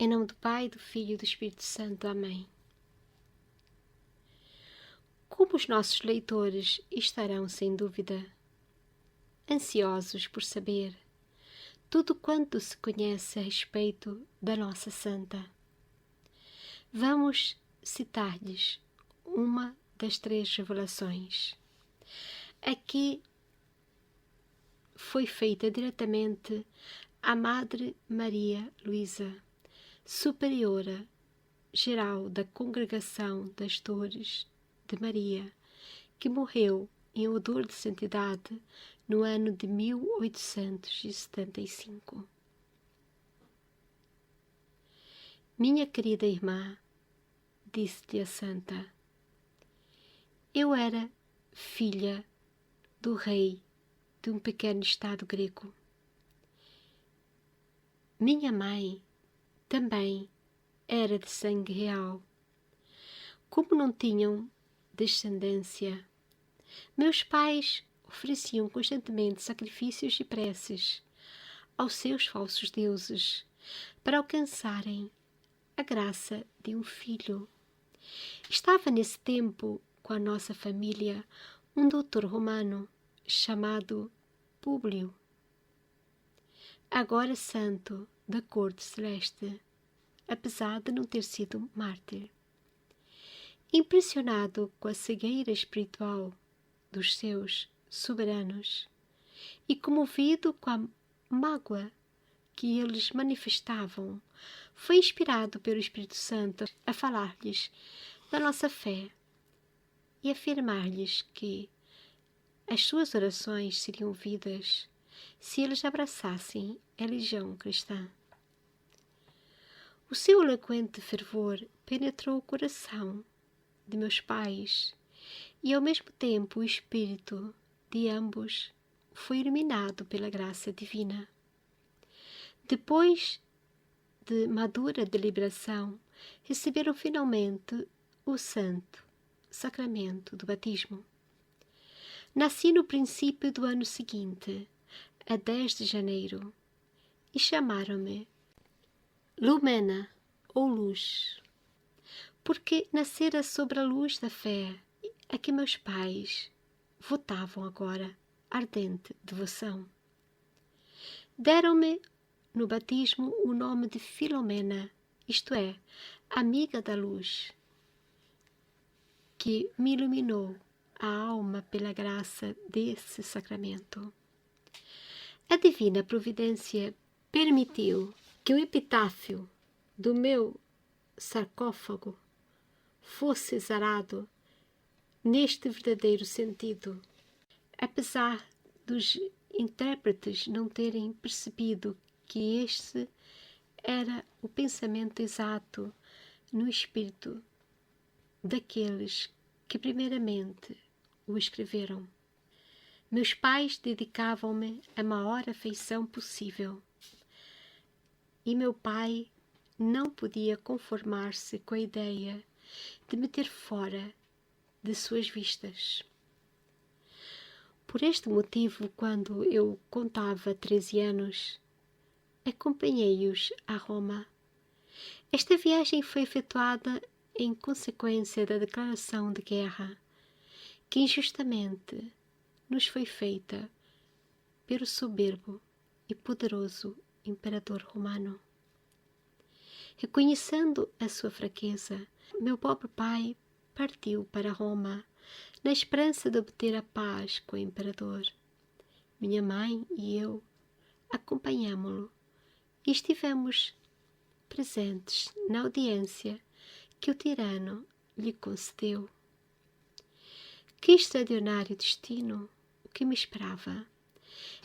Em nome do Pai, do Filho e do Espírito Santo. Amém. Como os nossos leitores estarão, sem dúvida, ansiosos por saber tudo quanto se conhece a respeito da nossa Santa, vamos citar-lhes uma das 3 revelações. Aqui foi feita diretamente à Madre Maria Luísa, Superiora Geral da Congregação das Dores de Maria, que morreu em odor de santidade no ano de 1875. Minha querida irmã, disse-lhe a santa, eu era filha do rei de um pequeno estado grego. Minha mãe também era de sangue real. Como não tinham descendência, meus pais ofereciam constantemente sacrifícios e preces aos seus falsos deuses para alcançarem a graça de um filho. Estava nesse tempo com a nossa família um doutor romano chamado Públio, agora santo da corte celeste, apesar de não ter sido mártir. Impressionado com a cegueira espiritual dos seus soberanos e comovido com a mágoa que eles manifestavam, foi inspirado pelo Espírito Santo a falar-lhes da nossa fé e afirmar-lhes que as suas orações seriam ouvidas se eles abraçassem a religião cristã. O seu eloquente fervor penetrou o coração de meus pais e, ao mesmo tempo, o espírito de ambos foi iluminado pela graça divina. Depois de madura deliberação, receberam finalmente o santo sacramento do batismo. Nasci no princípio do ano seguinte, a 10 de janeiro, e chamaram-me Lumena, ou Luz, porque nascera sobre a luz da fé a que meus pais votavam agora ardente devoção. Deram-me no batismo o nome de Filomena, isto é, amiga da luz, que me iluminou a alma pela graça desse sacramento. A divina providência permitiu que o epitáfio do meu sarcófago fosse exarado neste verdadeiro sentido, apesar dos intérpretes não terem percebido que este era o pensamento exato no espírito daqueles que primeiramente o escreveram. Meus pais dedicavam-me a maior afeição possível, e meu pai não podia conformar-se com a ideia de me ter fora de suas vistas. Por este motivo, quando eu contava 13 anos, acompanhei-os a Roma. Esta viagem foi efetuada em consequência da declaração de guerra que injustamente nos foi feita pelo soberbo e poderoso imperador romano. Reconhecendo a sua fraqueza, meu pobre pai partiu para Roma na esperança de obter a paz com o imperador. Minha mãe e eu acompanhámo-lo e estivemos presentes na audiência que o tirano lhe concedeu. Que extraordinário destino o que me esperava!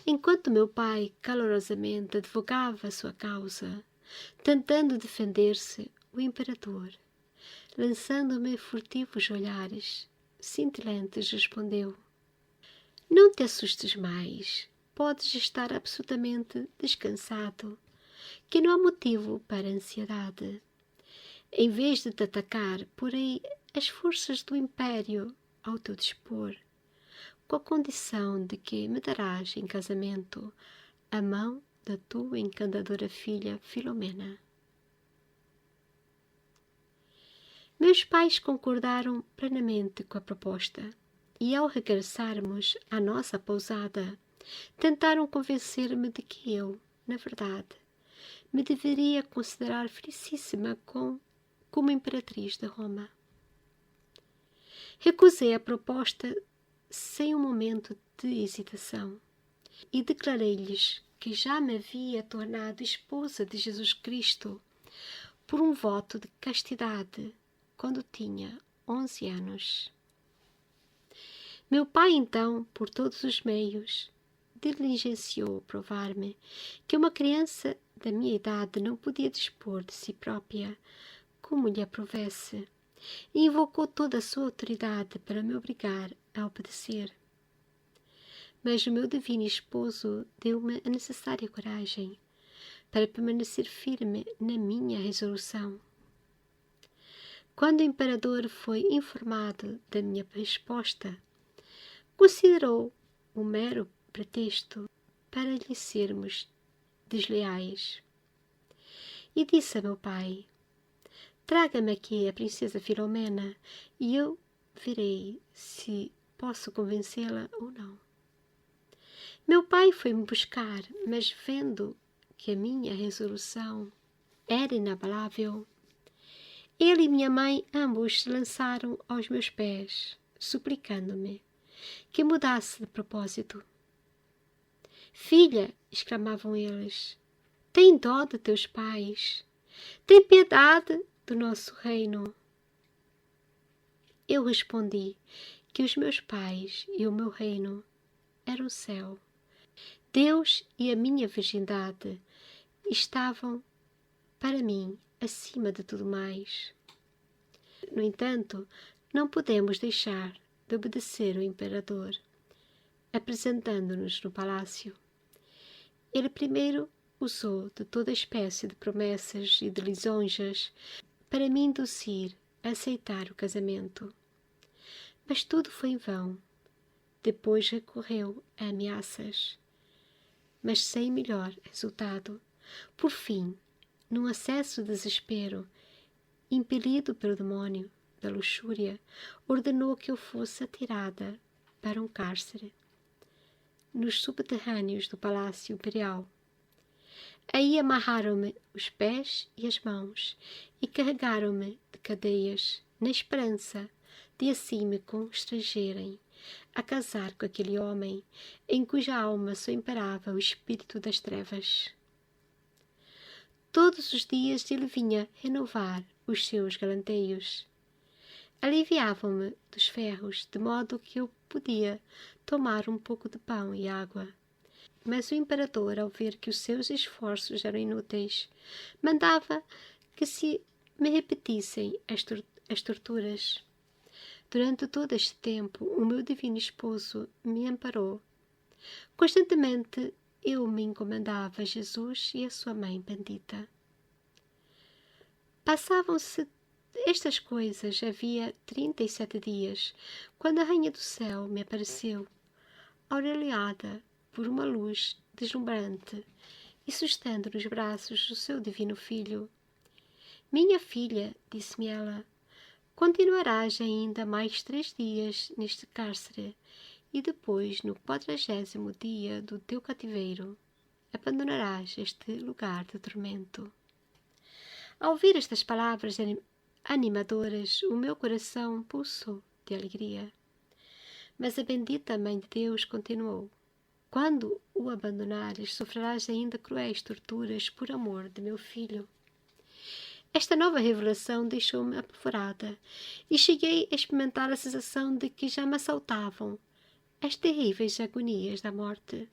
Enquanto meu pai calorosamente advogava a sua causa, tentando defender-se, o imperador, lançando-me furtivos olhares cintilantes, respondeu: não te assustes mais, podes estar absolutamente descansado, que não há motivo para ansiedade. Em vez de te atacar, porei as forças do império ao teu dispor, com a condição de que me darás em casamento a mão da tua encantadora filha Filomena. Meus pais concordaram plenamente com a proposta e, ao regressarmos à nossa pousada, tentaram convencer-me de que eu, na verdade, me deveria considerar felicíssima como imperatriz de Roma. Recusei a proposta sem um momento de hesitação e declarei-lhes que já me havia tornado esposa de Jesus Cristo por um voto de castidade quando tinha 11 anos. Meu pai, então, por todos os meios, diligenciou provar-me que uma criança da minha idade não podia dispor de si própria como lhe aprovesse, e invocou toda a sua autoridade para me obrigar a obedecer. Mas o meu divino esposo deu-me a necessária coragem para permanecer firme na minha resolução. Quando o imperador foi informado da minha resposta, considerou um mero pretexto para lhe sermos desleais e disse a meu pai: traga-me aqui a princesa Filomena e eu verei se posso convencê-la ou não. Meu pai foi-me buscar, mas vendo que a minha resolução era inabalável, ele e minha mãe ambos se lançaram aos meus pés, suplicando-me que mudasse de propósito. Filha, exclamavam eles, tem dó de teus pais, tem piedade do nosso reino. Eu respondi que os meus pais e o meu reino eram o céu. Deus e a minha virgindade estavam, para mim, acima de tudo mais. No entanto, não podemos deixar de obedecer o imperador, apresentando-nos no palácio. Ele primeiro usou de toda espécie de promessas e de lisonjas para me induzir a aceitar o casamento. Mas tudo foi em vão. Depois recorreu a ameaças, mas sem melhor resultado. Por fim, num acesso de desespero, impelido pelo demónio da luxúria, ordenou que eu fosse atirada para um cárcere nos subterrâneos do Palácio Imperial. Aí amarraram-me os pés e as mãos e carregaram-me de cadeias, na esperança de assim me constrangerem a casar com aquele homem em cuja alma só imperava o espírito das trevas. Todos os dias ele vinha renovar os seus galanteios. Aliviavam-me dos ferros, de modo que eu podia tomar um pouco de pão e água. Mas o imperador, ao ver que os seus esforços eram inúteis, mandava que se me repetissem as torturas. Durante todo este tempo, o meu divino esposo me amparou. Constantemente eu me encomendava a Jesus e a sua mãe bendita. Passavam-se estas coisas havia 37 dias, quando a Rainha do Céu me apareceu, aureolada por uma luz deslumbrante e sustendo nos braços o seu divino filho. Minha filha, disse-me ela, continuarás ainda mais 3 dias neste cárcere e depois, no 40º dia do teu cativeiro, abandonarás este lugar de tormento. Ao ouvir estas palavras animadoras, o meu coração pulsou de alegria. Mas a bendita Mãe de Deus continuou: quando o abandonares, sofrerás ainda cruéis torturas por amor de meu filho. Esta nova revelação deixou-me apavorada e cheguei a experimentar a sensação de que já me assaltavam as terríveis agonias da morte.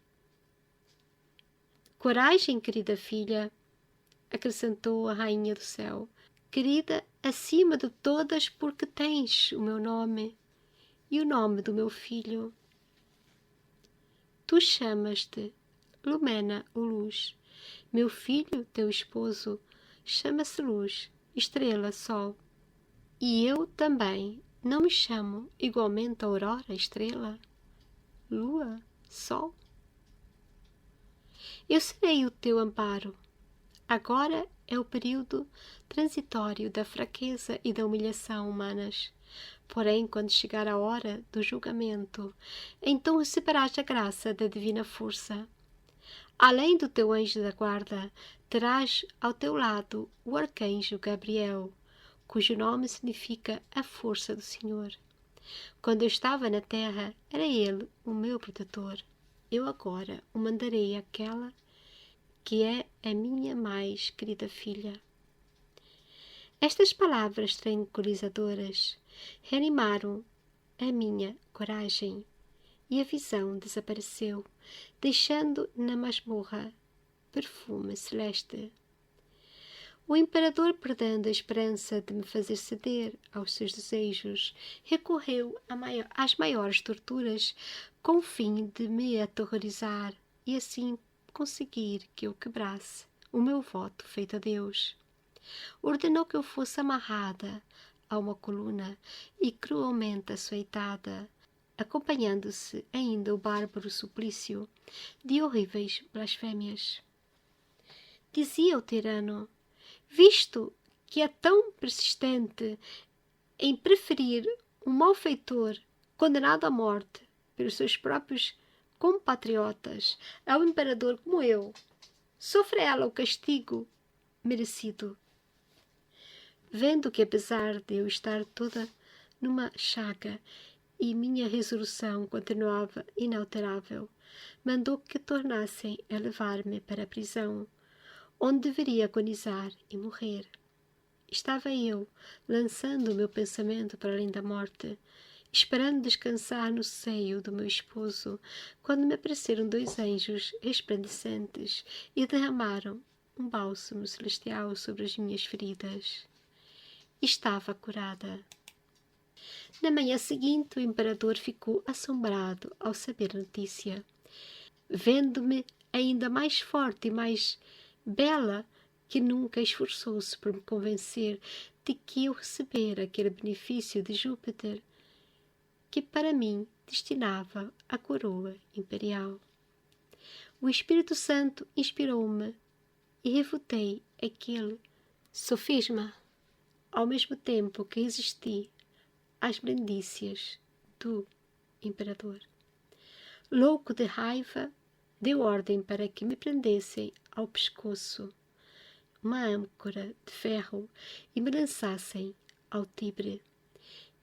Coragem, querida filha, acrescentou a Rainha do Céu, querida acima de todas, porque tens o meu nome e o nome do meu filho. Tu chamas-te Lumena, o Luz. Meu filho, teu esposo, chama-se Luz, Estrela, Sol. E eu também não me chamo igualmente Aurora, Estrela, Lua, Sol? Eu serei o teu amparo. Agora é o período transitório da fraqueza e da humilhação humanas. Porém, quando chegar a hora do julgamento, então receberás a graça da divina força. Além do teu anjo da guarda, terás ao teu lado o arcanjo Gabriel, cujo nome significa a força do Senhor. Quando eu estava na terra, era ele o meu protetor. Eu agora o mandarei àquela que é a minha mais querida filha. Estas palavras tranquilizadoras reanimaram a minha coragem e a visão desapareceu, deixando na masmorra perfume celeste. O imperador, perdendo a esperança de me fazer ceder aos seus desejos, recorreu às maiores torturas com o fim de me aterrorizar e assim conseguir que eu quebrasse o meu voto feito a Deus. Ordenou que eu fosse amarrada a uma coluna e cruelmente açoitada, acompanhando-se ainda o bárbaro suplício de horríveis blasfémias. Dizia o tirano: visto que é tão persistente em preferir um malfeitor condenado à morte pelos seus próprios compatriotas ao imperador como eu, sofre ela o castigo merecido. Vendo que, apesar de eu estar toda numa chaga e minha resolução continuava inalterável, mandou que tornassem a levar-me para a prisão, onde deveria agonizar e morrer. Estava eu, lançando o meu pensamento para além da morte, esperando descansar no seio do meu esposo, quando me apareceram 2 anjos resplandecentes e derramaram um bálsamo celestial sobre as minhas feridas. Estava curada. Na manhã seguinte, o imperador ficou assombrado ao saber a notícia. Vendo-me ainda mais forte e mais bela que nunca, esforçou-se por me convencer de que eu recebera aquele benefício de Júpiter, que para mim destinava a coroa imperial. O Espírito Santo inspirou-me e refutei aquele sofisma, ao mesmo tempo que resisti às malícias do imperador. Louco de raiva, deu ordem para que me prendessem ao pescoço uma âncora de ferro e me lançassem ao Tibre.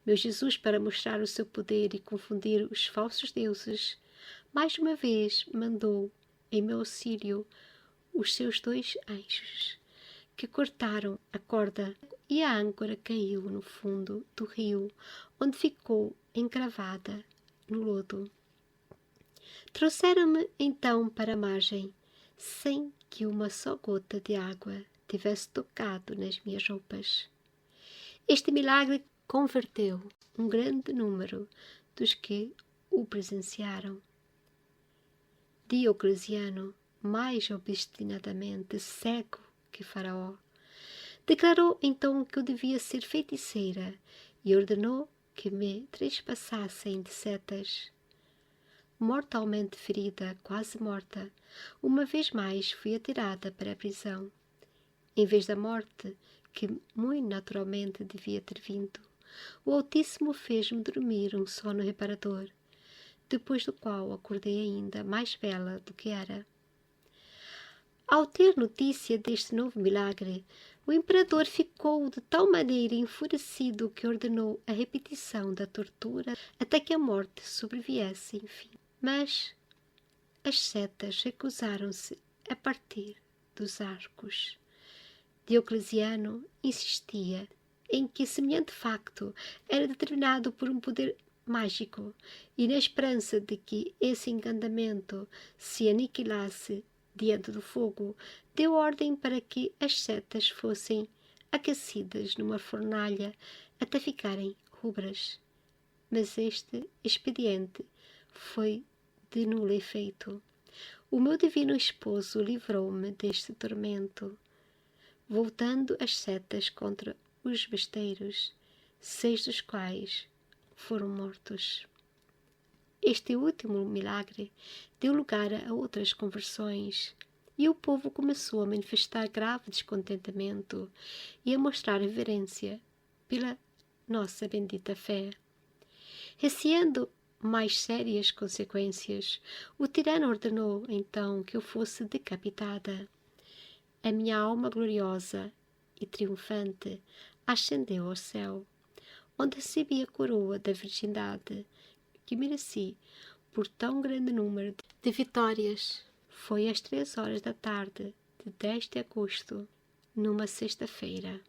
Meu Jesus, para mostrar o seu poder e confundir os falsos deuses, mais uma vez mandou em meu auxílio os seus 2 anjos, que cortaram a corda e a âncora caiu no fundo do rio, onde ficou encravada no lodo. Trouxeram-me então para a margem, sem que uma só gota de água tivesse tocado nas minhas roupas. Este milagre converteu um grande número dos que o presenciaram. Diocleciano, mais obstinadamente cego que Faraó, declarou então que eu devia ser feiticeira e ordenou que me trespassassem de setas. Mortalmente ferida, quase morta, uma vez mais fui atirada para a prisão. Em vez da morte, que muito naturalmente devia ter vindo, o Altíssimo fez-me dormir um sono reparador, depois do qual acordei ainda mais bela do que era. Ao ter notícia deste novo milagre, o imperador ficou de tal maneira enfurecido que ordenou a repetição da tortura até que a morte sobreviesse, enfim. Mas as setas recusaram-se a partir dos arcos. Diocleciano insistia em que semelhante facto era determinado por um poder mágico e, na esperança de que esse encantamento se aniquilasse diante do fogo, deu ordem para que as setas fossem aquecidas numa fornalha até ficarem rubras. Mas este expediente foi de nulo efeito. O meu divino esposo livrou-me deste tormento, voltando as setas contra os besteiros, 6 dos quais foram mortos. Este último milagre deu lugar a outras conversões, e o povo começou a manifestar grave descontentamento e a mostrar reverência pela nossa bendita fé. Receando mais sérias consequências, o tirano ordenou então que eu fosse decapitada. A minha alma gloriosa e triunfante ascendeu ao céu, onde recebi a coroa da virgindade que mereci por tão grande número de vitórias. Foi às 3 horas da tarde de 10 de agosto, numa sexta-feira.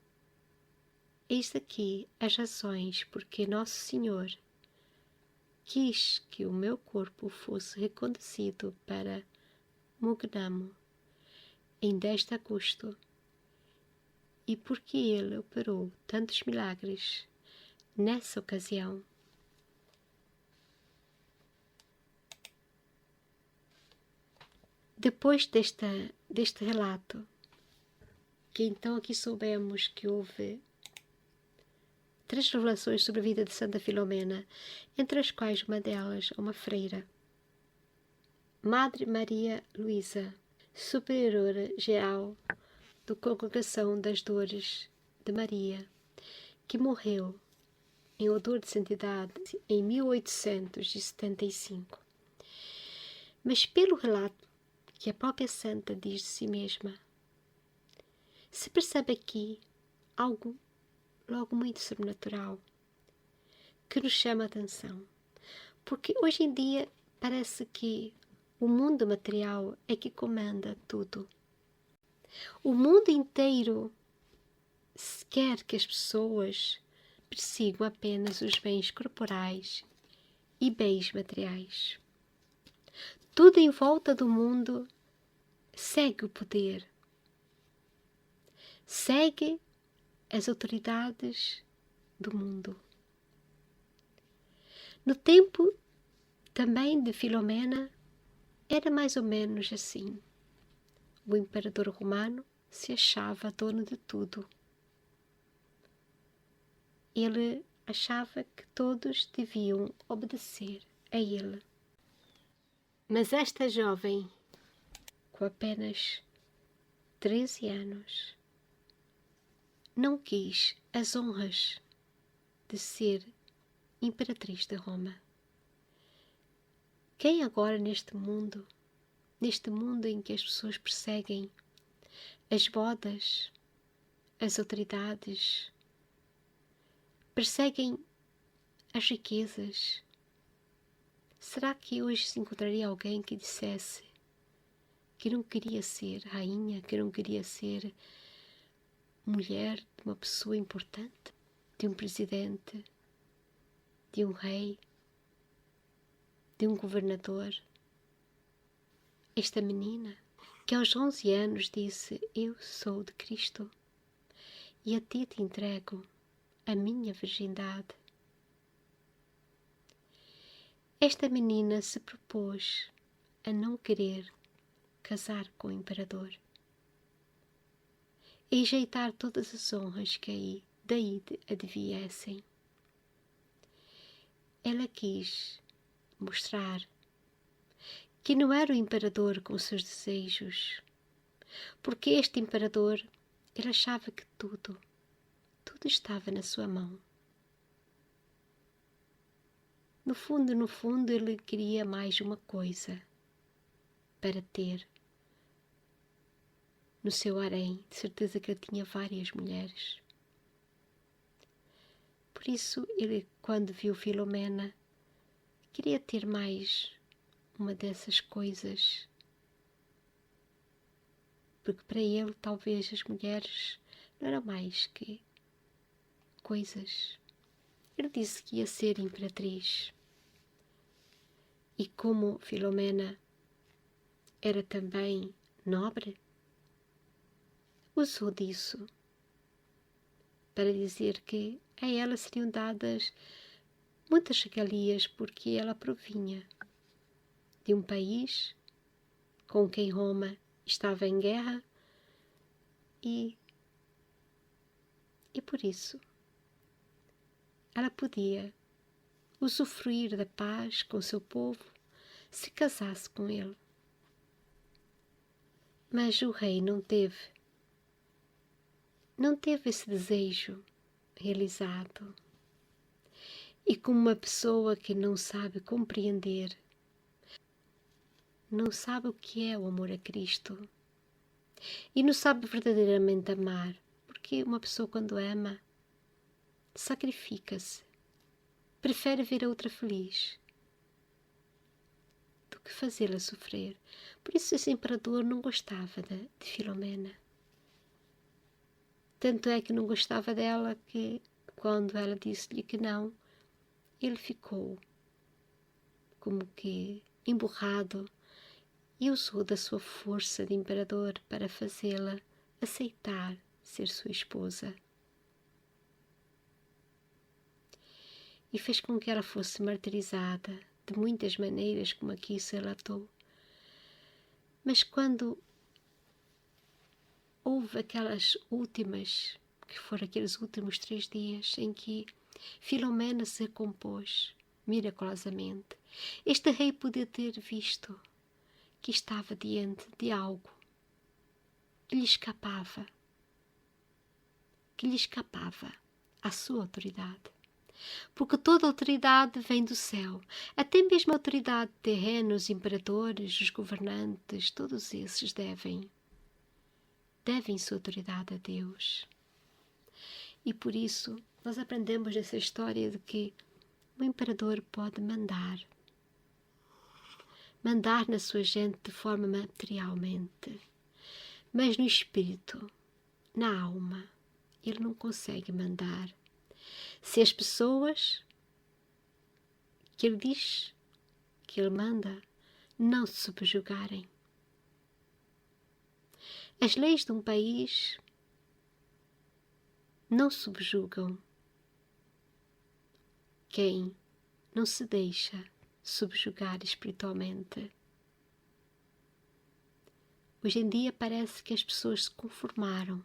Eis aqui as razões porque Nosso Senhor quis que o meu corpo fosse reconduzido para Mugnamo em 10 de agosto, e porque ele operou tantos milagres nessa ocasião. Depois deste relato, que então aqui soubemos que houve 3 revelações sobre a vida de Santa Filomena, entre as quais uma delas uma freira, Madre Maria Luísa, superiora geral da Congregação das Dores de Maria, que morreu em odor de santidade em 1875. Mas pelo relato que a própria santa diz de si mesma, se percebe aqui algo logo muito sobrenatural que nos chama a atenção, porque hoje em dia parece que o mundo material é que comanda tudo. O mundo inteiro quer que as pessoas persigam apenas os bens corporais e bens materiais. Tudo em volta do mundo segue o poder, segue as autoridades do mundo. No tempo também de Filomena, era mais ou menos assim. O imperador romano se achava dono de tudo. Ele achava que todos deviam obedecer a ele. Mas esta jovem, com apenas 13 anos, não quis as honras de ser imperatriz de Roma. Quem agora neste mundo em que as pessoas perseguem as bodas, as autoridades, perseguem as riquezas, será que hoje se encontraria alguém que dissesse que não queria ser rainha, que não queria ser mulher de uma pessoa importante, de um presidente, de um rei, de um governador? Esta menina, que aos 11 anos disse: eu sou de Cristo e a ti te entrego a minha virgindade. Esta menina se propôs a não querer casar com o imperador e rejeitar todas as honras que daí adviessem. Ela quis mostrar que não era o imperador com os seus desejos, porque este imperador, ele achava que tudo estava na sua mão. No fundo, ele queria mais uma coisa para ter no seu harém. De certeza que ele tinha várias mulheres. Por isso, ele, quando viu Filomena, queria ter mais uma dessas coisas, porque para ele talvez as mulheres não eram mais que coisas. Ele disse que ia ser imperatriz, e como Filomena era também nobre, usou disso para dizer que a ela seriam dadas muitas regalias, porque ela provinha de um país com quem Roma estava em guerra e por isso ela podia usufruir da paz com seu povo se casasse com ele. Mas o rei não teve esse desejo realizado. E como uma pessoa que não sabe compreender, não sabe o que é o amor a Cristo e não sabe verdadeiramente amar, porque uma pessoa quando ama, sacrifica-se, prefere ver a outra feliz do que fazê-la sofrer. Por isso esse imperador não gostava de Filomena. Tanto é que não gostava dela que, quando ela disse-lhe que não, ele ficou como que emburrado e usou da sua força de imperador para fazê-la aceitar ser sua esposa. E fez com que ela fosse martirizada de muitas maneiras, como aqui se relatou. Mas quando houve aquelas últimas, que foram aqueles últimos 3 dias em que Filomena se recompôs miraculosamente, este rei podia ter visto que estava diante de algo que lhe escapava à sua autoridade. Porque toda autoridade vem do céu, até mesmo a autoridade terrena, os imperadores, os governantes, todos esses devem sua autoridade a Deus. E por isso nós aprendemos nessa história de que o imperador pode mandar na sua gente de forma materialmente, mas no espírito, na alma, ele não consegue mandar. Se as pessoas que ele diz que ele manda não se subjugarem, as leis de um país não subjugam quem não se deixa subjugar espiritualmente. Hoje em dia parece que as pessoas se conformaram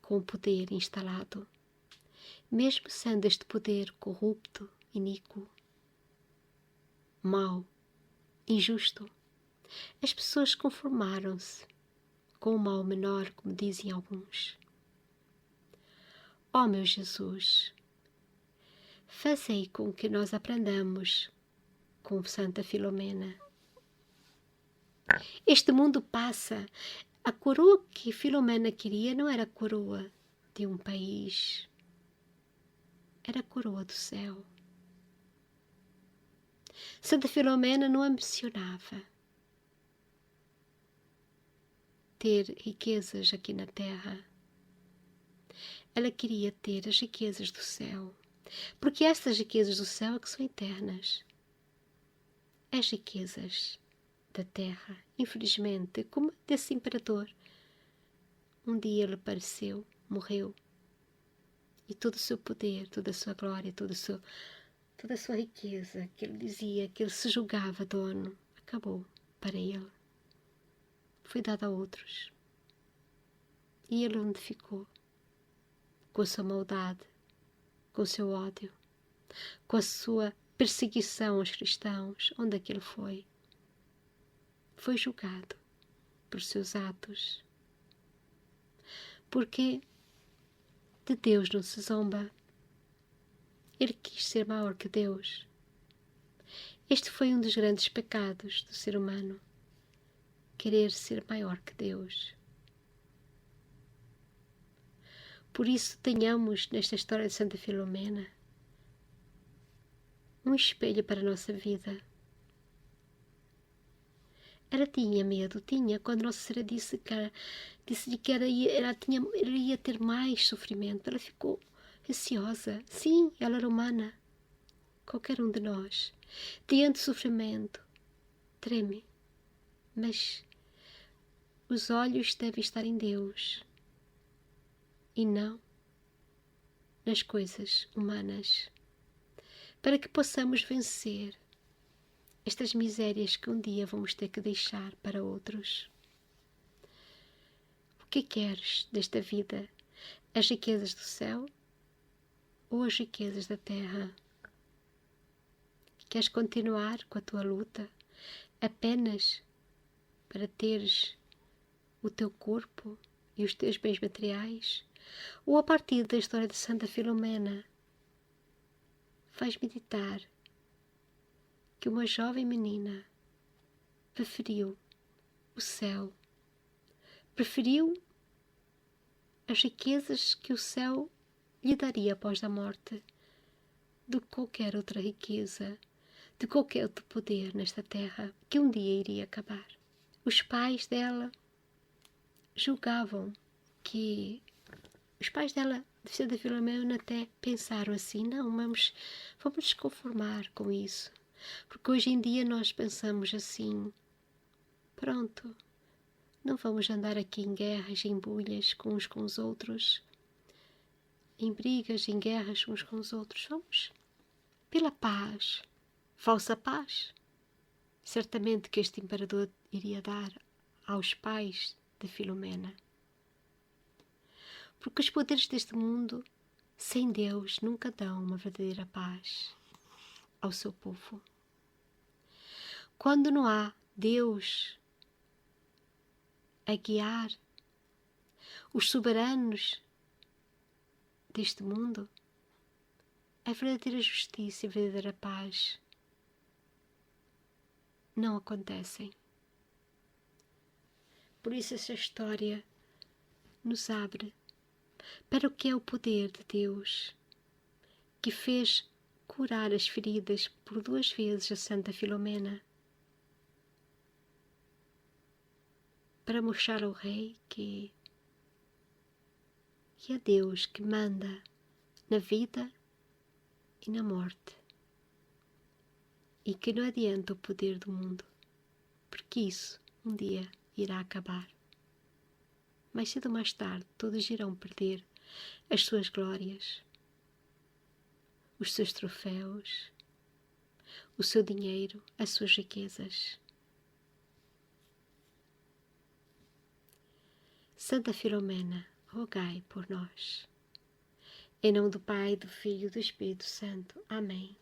com o poder instalado, mesmo sendo este poder corrupto, iníquo, mau, injusto. As pessoas conformaram-se com o mal menor, como dizem alguns. Ó meu Jesus, fazei com que nós aprendamos com Santa Filomena. Este mundo passa. A coroa que Filomena queria não era a coroa de um país, era a coroa do céu. Santa Filomena não ambicionava ter riquezas aqui na terra. Ela queria ter as riquezas do céu, porque estas riquezas do céu é que são eternas. As riquezas da terra, infelizmente, como desse imperador, um dia ele apareceu, morreu, e todo o seu poder, toda a sua glória, toda a sua riqueza, que ele dizia que ele se julgava dono, acabou para ele. Foi dado a outros. E ele onde ficou? Com a sua maldade, com o seu ódio, com a sua perseguição aos cristãos, onde é que ele foi? Foi julgado por seus atos. Porque de Deus não se zomba. Ele quis ser maior que Deus. Este foi um dos grandes pecados do ser humano, querer ser maior que Deus. Por isso tenhamos nesta história de Santa Filomena um espelho para a nossa vida. Ela tinha medo, quando Nossa Senhora disse-lhe que ela ia ter mais sofrimento. Ela ficou receosa. Sim, ela era humana. Qualquer um de nós, diante do sofrimento, treme. Mas os olhos devem estar em Deus e não nas coisas humanas, para que possamos vencer estas misérias que um dia vamos ter que deixar para outros. O que queres desta vida? As riquezas do céu ou as riquezas da terra? Queres continuar com a tua luta apenas para teres o teu corpo e os teus bens materiais, ou a partir da história de Santa Filomena, vais meditar que uma jovem menina preferiu o céu, preferiu as riquezas que o céu lhe daria após a morte, de qualquer outra riqueza, de qualquer outro poder nesta terra que um dia iria acabar. Os pais dela julgavam que... Os pais dela, de Santa Filomena, até pensaram assim, não, vamos nos conformar com isso. Porque hoje em dia nós pensamos assim, pronto, não vamos andar aqui em guerras, em bulhas com uns com os outros, em brigas, em guerras uns com os outros. Vamos pela paz, falsa paz. Certamente que este imperador iria dar aos pais de Filomena. Porque os poderes deste mundo, sem Deus, nunca dão uma verdadeira paz ao seu povo. Quando não há Deus a guiar os soberanos deste mundo, a verdadeira justiça e a verdadeira paz não acontecem. Por isso essa história nos abre para o que é o poder de Deus, que fez curar as feridas por 2 vezes a Santa Filomena, para mostrar ao rei que é Deus que manda na vida e na morte, e que não adianta o poder do mundo, porque isso um dia irá acabar. Mais cedo ou mais tarde, todos irão perder as suas glórias, os seus troféus, o seu dinheiro, as suas riquezas. Santa Filomena, rogai por nós. Em nome do Pai, do Filho e do Espírito Santo. Amém.